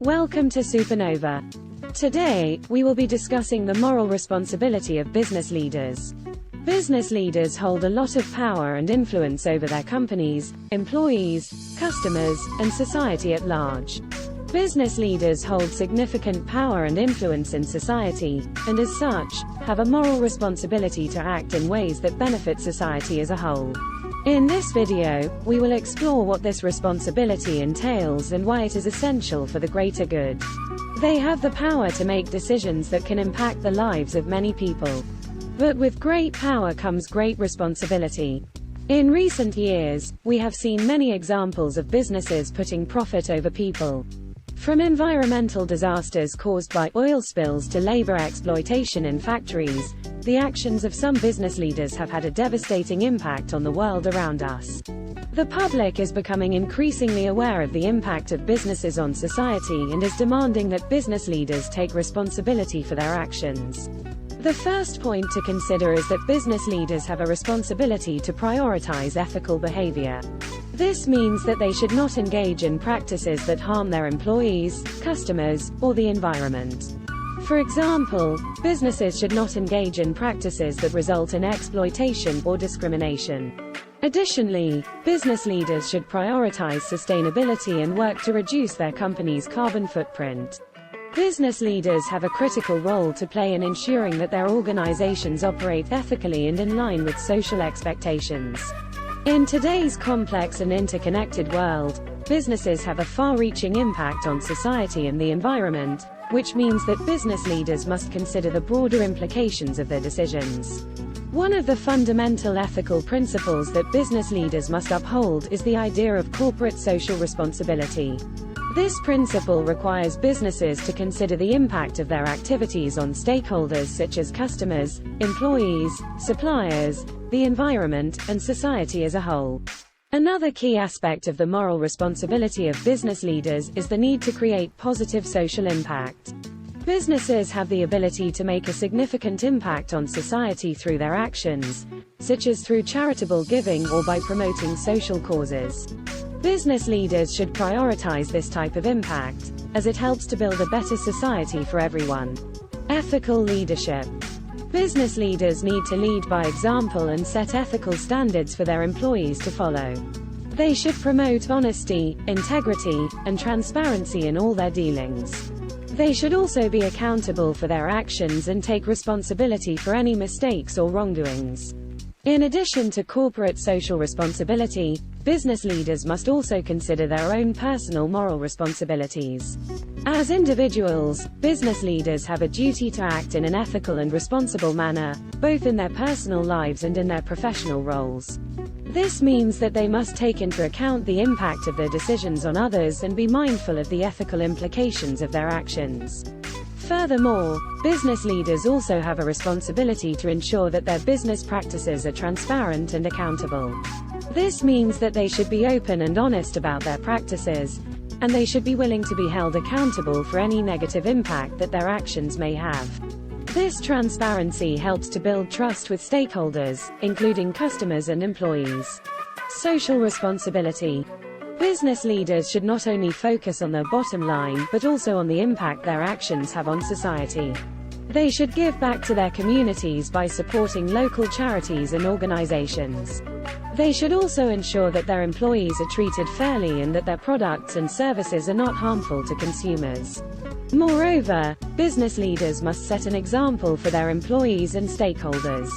Welcome to Supernova. Today, we will be discussing the moral responsibility of business leaders. Business leaders hold a lot of power and influence over their companies, employees, customers, and society at large. Business leaders hold significant power and influence in society, and as such, have a moral responsibility to act in ways that benefit society as a whole. In this video, we will explore what this responsibility entails and why it is essential for the greater good. They have the power to make decisions that can impact the lives of many people. But with great power comes great responsibility. In recent years, we have seen many examples of businesses putting profit over people. From environmental disasters caused by oil spills to labor exploitation in factories, the actions of some business leaders have had a devastating impact on the world around us. The public is becoming increasingly aware of the impact of businesses on society and is demanding that business leaders take responsibility for their actions. The first point to consider is that business leaders have a responsibility to prioritize ethical behavior. This means that they should not engage in practices that harm their employees, customers, or the environment. For example, businesses should not engage in practices that result in exploitation or discrimination. Additionally, business leaders should prioritize sustainability and work to reduce their company's carbon footprint. Business leaders have a critical role to play in ensuring that their organizations operate ethically and in line with social expectations. In today's complex and interconnected world, businesses have a far-reaching impact on society and the environment, which means that business leaders must consider the broader implications of their decisions. One of the fundamental ethical principles that business leaders must uphold is the idea of corporate social responsibility. This principle requires businesses to consider the impact of their activities on stakeholders such as customers, employees, suppliers, the environment, and society as a whole. Another key aspect of the moral responsibility of business leaders is the need to create positive social impact. Businesses have the ability to make a significant impact on society through their actions, such as through charitable giving or by promoting social causes. Business leaders should prioritize this type of impact, as it helps to build a better society for everyone. Ethical leadership. Business leaders need to lead by example and set ethical standards for their employees to follow. They should promote honesty, integrity, and transparency in all their dealings. They should also be accountable for their actions and take responsibility for any mistakes or wrongdoings. In addition to corporate social responsibility, business leaders must also consider their own personal moral responsibilities. As individuals, business leaders have a duty to act in an ethical and responsible manner, both in their personal lives and in their professional roles. This means that they must take into account the impact of their decisions on others and be mindful of the ethical implications of their actions. Furthermore, business leaders also have a responsibility to ensure that their business practices are transparent and accountable. This means that they should be open and honest about their practices, and they should be willing to be held accountable for any negative impact that their actions may have. This transparency helps to build trust with stakeholders, including customers and employees. Social responsibility. Business leaders should not only focus on their bottom line but also on the impact their actions have on society. They should give back to their communities by supporting local charities and organizations. They should also ensure that their employees are treated fairly and that their products and services are not harmful to consumers. Moreover, business leaders must set an example for their employees and stakeholders.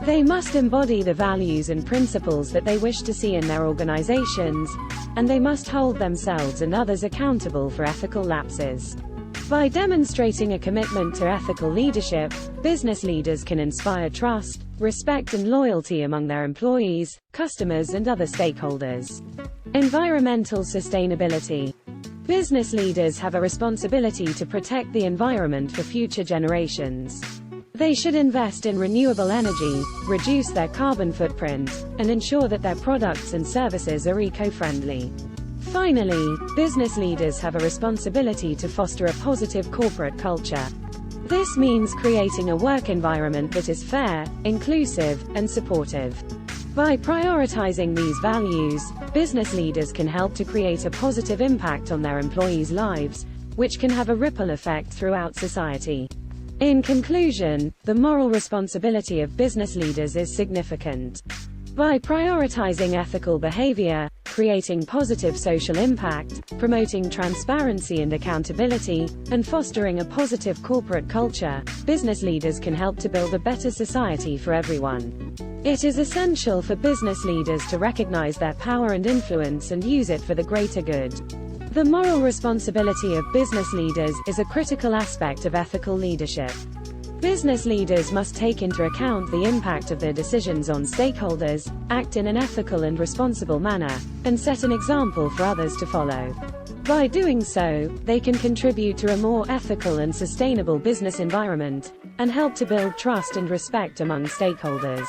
They must embody the values and principles that they wish to see in their organizations, and they must hold themselves and others accountable for ethical lapses. By demonstrating a commitment to ethical leadership, business leaders can inspire trust, respect and loyalty among their employees, customers and other stakeholders. Environmental sustainability. Business leaders have a responsibility to protect the environment for future generations. They should invest in renewable energy, reduce their carbon footprint, and ensure that their products and services are eco-friendly. Finally, business leaders have a responsibility to foster a positive corporate culture. This means creating a work environment that is fair, inclusive, and supportive. By prioritizing these values, business leaders can help to create a positive impact on their employees' lives, which can have a ripple effect throughout society. In conclusion, the moral responsibility of business leaders is significant. By prioritizing ethical behavior, creating positive social impact, promoting transparency and accountability, and fostering a positive corporate culture, business leaders can help to build a better society for everyone. It is essential for business leaders to recognize their power and influence and use it for the greater good. The moral responsibility of business leaders is a critical aspect of ethical leadership. Business leaders must take into account the impact of their decisions on stakeholders, act in an ethical and responsible manner, and set an example for others to follow. By doing so, they can contribute to a more ethical and sustainable business environment, and help to build trust and respect among stakeholders.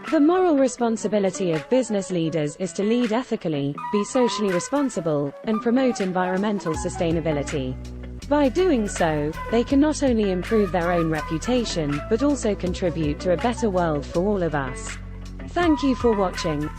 The moral responsibility of business leaders is to lead ethically, be socially responsible, and promote environmental sustainability. By doing so, they can not only improve their own reputation, but also contribute to a better world for all of us. Thank you for watching.